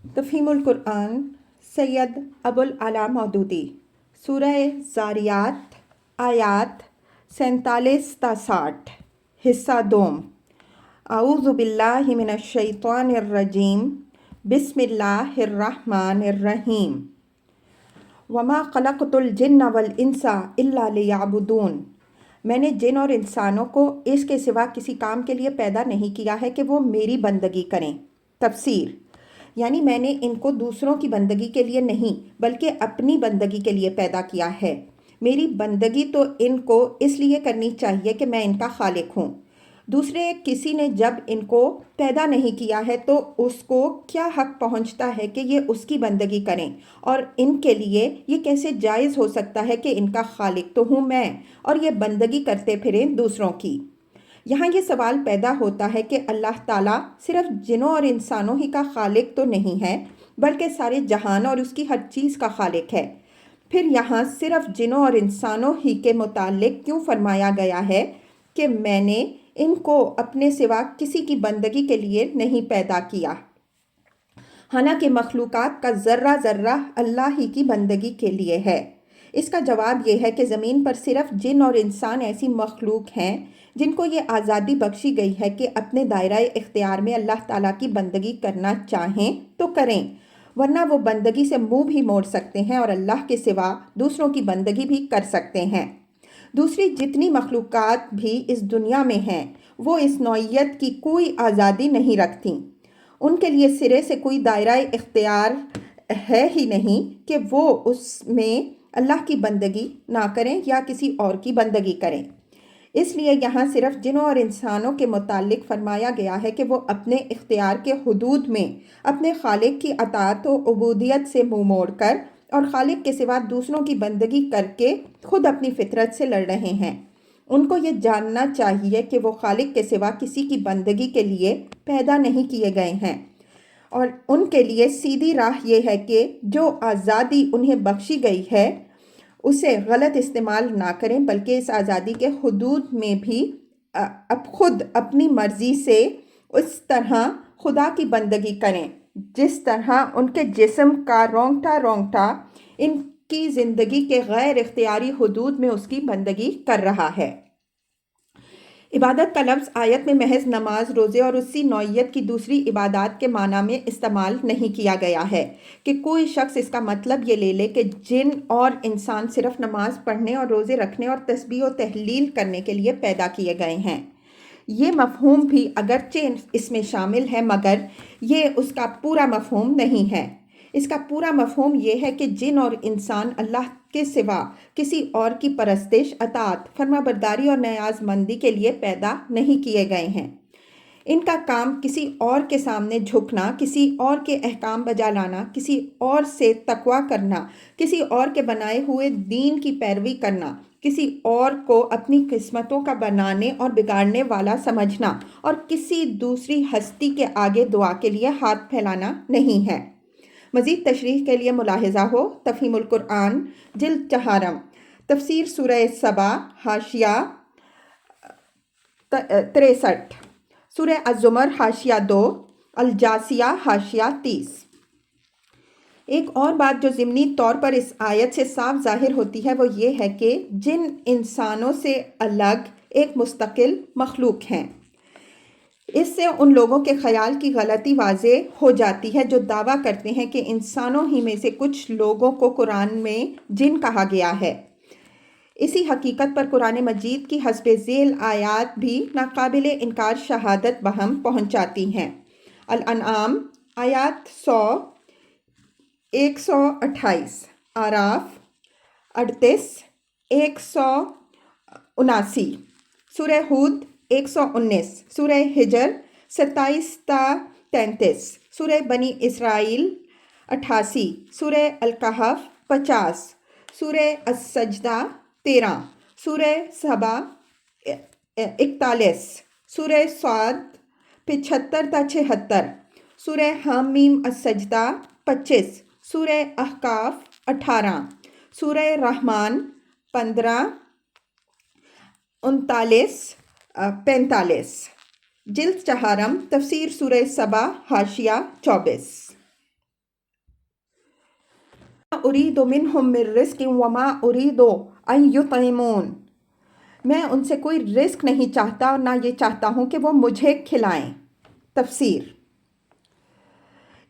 تفہیم القرآن سید ابو العلا مودودی سورہ زاریات آیات 47 تا 60 حصہ دوم اعوذ باللہ من الشیطان الرجیم بسم اللہ الرحمن الرحیم وما خلقت الجن والانس الا لیعبدون میں نے جن اور انسانوں کو اس کے سوا کسی کام کے لیے پیدا نہیں کیا ہے کہ وہ میری بندگی کریں۔ تفسیر یعنی میں نے ان کو دوسروں کی بندگی کے لیے نہیں بلکہ اپنی بندگی کے لیے پیدا کیا ہے۔ میری بندگی تو ان کو اس لیے کرنی چاہیے کہ میں ان کا خالق ہوں۔ دوسرے کسی نے جب ان کو پیدا نہیں کیا ہے تو اس کو کیا حق پہنچتا ہے کہ یہ اس کی بندگی کریں، اور ان کے لیے یہ کیسے جائز ہو سکتا ہے کہ ان کا خالق تو ہوں میں اور یہ بندگی کرتے پھریں دوسروں کی۔ یہاں یہ سوال پیدا ہوتا ہے کہ اللہ تعالیٰ صرف جنوں اور انسانوں ہی کا خالق تو نہیں ہے بلکہ سارے جہان اور اس کی ہر چیز کا خالق ہے۔ پھر یہاں صرف جنوں اور انسانوں ہی کے متعلق کیوں فرمایا گیا ہے کہ میں نے ان کو اپنے سوا کسی کی بندگی کے لیے نہیں پیدا کیا، حالانکہ مخلوقات کا ذرہ ذرہ اللہ ہی کی بندگی کے لیے ہے؟ اس کا جواب یہ ہے کہ زمین پر صرف جن اور انسان ایسی مخلوق ہیں جن کو یہ آزادی بخشی گئی ہے کہ اپنے دائرہ اختیار میں اللہ تعالیٰ کی بندگی کرنا چاہیں تو کریں، ورنہ وہ بندگی سے منہ بھی موڑ سکتے ہیں اور اللہ کے سوا دوسروں کی بندگی بھی کر سکتے ہیں۔ دوسری جتنی مخلوقات بھی اس دنیا میں ہیں وہ اس نوعیت کی کوئی آزادی نہیں رکھتیں۔ ان کے لیے سرے سے کوئی دائرہ اختیار ہے ہی نہیں کہ وہ اس میں اللہ کی بندگی نہ کریں یا کسی اور کی بندگی کریں۔ اس لیے یہاں صرف جنوں اور انسانوں کے متعلق فرمایا گیا ہے کہ وہ اپنے اختیار کے حدود میں اپنے خالق کی اطاعت و عبودیت سے منہ موڑ کر اور خالق کے سوا دوسروں کی بندگی کر کے خود اپنی فطرت سے لڑ رہے ہیں۔ ان کو یہ جاننا چاہیے کہ وہ خالق کے سوا کسی کی بندگی کے لیے پیدا نہیں کیے گئے ہیں، اور ان کے لیے سیدھی راہ یہ ہے کہ جو آزادی انہیں بخشی گئی ہے اسے غلط استعمال نہ کریں بلکہ اس آزادی کے حدود میں بھی خود اپنی مرضی سے اس طرح خدا کی بندگی کریں جس طرح ان کے جسم کا رونگٹا رونگٹا ان کی زندگی کے غیر اختیاری حدود میں اس کی بندگی کر رہا ہے۔ عبادت کا لفظ آیت میں محض نماز، روزے اور اسی نوعیت کی دوسری عبادات کے معنی میں استعمال نہیں کیا گیا ہے کہ کوئی شخص اس کا مطلب یہ لے لے کہ جن اور انسان صرف نماز پڑھنے اور روزے رکھنے اور تسبیح و تحلیل کرنے کے لیے پیدا کیے گئے ہیں۔ یہ مفہوم بھی اگرچہ اس میں شامل ہے مگر یہ اس کا پورا مفہوم نہیں ہے۔ اس کا پورا مفہوم یہ ہے کہ جن اور انسان اللہ کے سوا کسی اور کی پرستش، اطاعت، فرما برداری اور نیاز مندی کے لیے پیدا نہیں کیے گئے ہیں۔ ان کا کام کسی اور کے سامنے جھکنا، کسی اور کے احکام بجا لانا، کسی اور سے تقویٰ کرنا، کسی اور کے بنائے ہوئے دین کی پیروی کرنا، کسی اور کو اپنی قسمتوں کا بنانے اور بگاڑنے والا سمجھنا اور کسی دوسری ہستی کے آگے دعا کے لیے ہاتھ پھیلانا نہیں ہے۔ مزید تشریح کے لیے ملاحظہ ہو تفہیم القرآن جلد چہارم تفسیر سورہ سبا حاشیہ 63، سورہ الزمر حاشیہ 2، الجاثیہ حاشیہ 30۔ ایک اور بات جو ضمنی طور پر اس آیت سے صاف ظاہر ہوتی ہے وہ یہ ہے کہ جن انسانوں سے الگ ایک مستقل مخلوق ہیں۔ اس سے ان لوگوں کے خیال کی غلطی واضح ہو جاتی ہے جو دعویٰ کرتے ہیں کہ انسانوں ہی میں سے کچھ لوگوں کو قرآن میں جن کہا گیا ہے۔ اسی حقیقت پر قرآن مجید کی حسب ذیل آیات بھی ناقابل انکار شہادت بہم پہنچاتی ہیں۔ الانعام آیات 100، 128، اعراف 38، 179، سورہ ہود 119، سورہ ہجر 27 تا 33، سورہ بنی اسرائیل 88، سورہ الکہف 50، سورہ السجدہ 13، سورہ سبا 41، سورہ صاد 75 تا 76، سورہ حامیم السجدہ 25، سورہ احقاف 18، سورہ رحمان 15، 39، 45۔ جلد چہارم تفسیر سورہ سبا حاشیہ 24۔ اُرِيدُ مِنْهُمْ مِنْ رِزْقٍ وَمَا أُرِيدُ أَنْ يُطْعِمُونَ، میں ان سے کوئی رزق نہیں چاہتا اور نہ یہ چاہتا ہوں کہ وہ مجھے کھلائیں۔ تفسیر،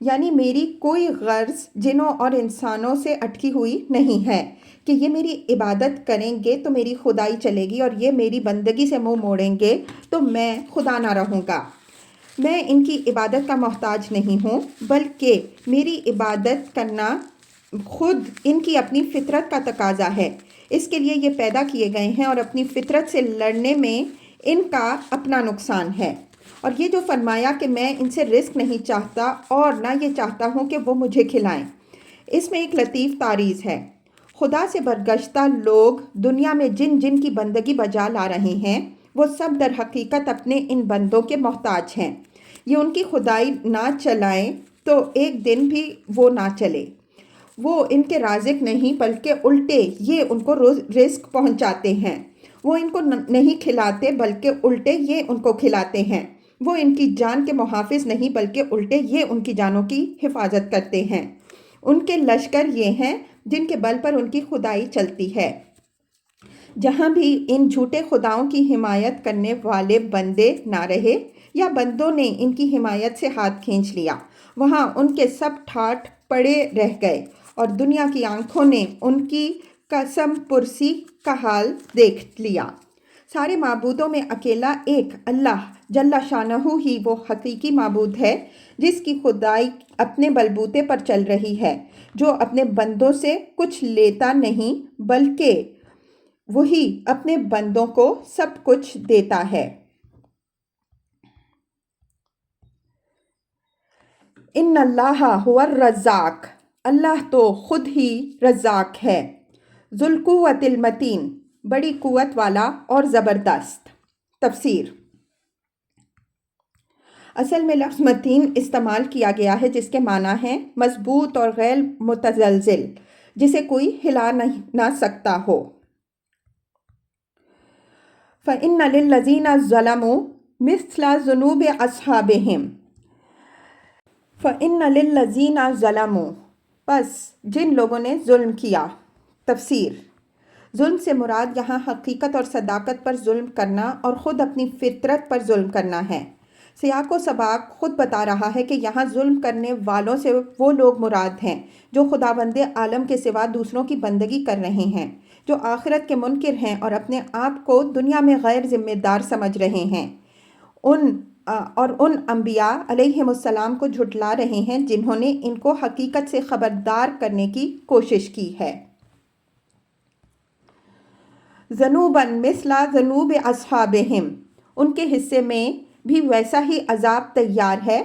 یعنی میری کوئی غرض جنوں اور انسانوں سے اٹکی ہوئی نہیں ہے کہ یہ میری عبادت کریں گے تو میری خدائی چلے گی اور یہ میری بندگی سے منہ موڑیں گے تو میں خدا نہ رہوں گا۔ میں ان کی عبادت کا محتاج نہیں ہوں، بلکہ میری عبادت کرنا خود ان کی اپنی فطرت کا تقاضا ہے۔ اس کے لیے یہ پیدا کیے گئے ہیں اور اپنی فطرت سے لڑنے میں ان کا اپنا نقصان ہے۔ اور یہ جو فرمایا کہ میں ان سے رزق نہیں چاہتا اور نہ یہ چاہتا ہوں کہ وہ مجھے کھلائیں، اس میں ایک لطیف تعریض ہے۔ خدا سے برگشتہ لوگ دنیا میں جن جن کی بندگی بجا لا رہے ہیں وہ سب در حقیقت اپنے ان بندوں کے محتاج ہیں۔ یہ ان کی خدائی نہ چلائیں تو ایک دن بھی وہ نہ چلے۔ وہ ان کے رازق نہیں بلکہ الٹے یہ ان کو رزق پہنچاتے ہیں۔ وہ ان کو نہیں کھلاتے بلکہ الٹے یہ ان کو کھلاتے ہیں۔ وہ ان کی جان کے محافظ نہیں بلکہ الٹے یہ ان کی جانوں کی حفاظت کرتے ہیں۔ ان کے لشکر یہ ہیں جن کے بل پر ان کی خدائی چلتی ہے۔ جہاں بھی ان جھوٹے خداؤں کی حمایت کرنے والے بندے نہ رہے یا بندوں نے ان کی حمایت سے ہاتھ کھینچ لیا، وہاں ان کے سب ٹھاٹھ پڑے رہ گئے اور دنیا کی آنکھوں نے ان کی قسم پرسی کا حال دیکھ لیا۔ سارے معبودوں میں اکیلا ایک اللہ جل شانہ ہی وہ حقیقی معبود ہے جس کی خدائی اپنے بلبوتے پر چل رہی ہے، جو اپنے بندوں سے کچھ لیتا نہیں بلکہ وہی اپنے بندوں کو سب کچھ دیتا ہے۔ ان اللہ هو الرزاق، اللہ تو خود ہی رزاق ہے، ذو القوۃ المتین، بڑی قوت والا اور زبردست۔ تفسیر، اصل میں لفظ متین استعمال کیا گیا ہے جس کے معنی ہیں مضبوط اور غیر متزلزل، جسے کوئی ہلا نہ سکتا ہو۔ فَإِنَّ لِلَّذِينَ ظَلَمُوا مِثْلَ ذُنُوبِ أَصْحَابِهِمْ، فَإِنَّ لِلَّذِينَ ظَلَمُوا، پس جن لوگوں نے ظلم کیا۔ تفسیر، ظلم سے مراد یہاں حقیقت اور صداقت پر ظلم کرنا اور خود اپنی فطرت پر ظلم کرنا ہے۔ سیاق و سباق خود بتا رہا ہے کہ یہاں ظلم کرنے والوں سے وہ لوگ مراد ہیں جو خداوند عالم کے سوا دوسروں کی بندگی کر رہے ہیں، جو آخرت کے منکر ہیں اور اپنے آپ کو دنیا میں غیر ذمہ دار سمجھ رہے ہیں، ان انبیاء علیہم السلام کو جھٹلا رہے ہیں جنہوں نے ان کو حقیقت سے خبردار کرنے کی کوشش کی ہے۔ ذنوباً مثل ذنوب اصحابہم، ان کے حصے میں بھی ویسا ہی عذاب تیار ہے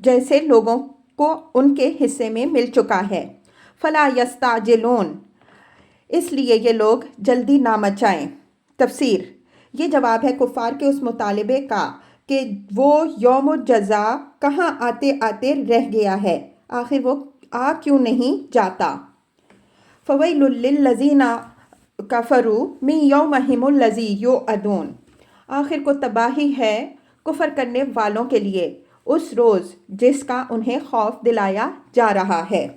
جیسے لوگوں کو ان کے حصے میں مل چکا ہے۔ فلا یستعجلون، اس لیے یہ لوگ جلدی نہ مچائیں۔ تفسیر، یہ جواب ہے کفار کے اس مطالبے کا کہ وہ یوم الجزا کہاں آتے آتے رہ گیا ہے، آخر وہ آ کیوں نہیں جاتا۔ فویل للذین کفروا من یومہم الذی یوعدون، آخر کو تباہی ہے کفر کرنے والوں کے لیے اس روز جس کا انہیں خوف دلایا جا رہا ہے۔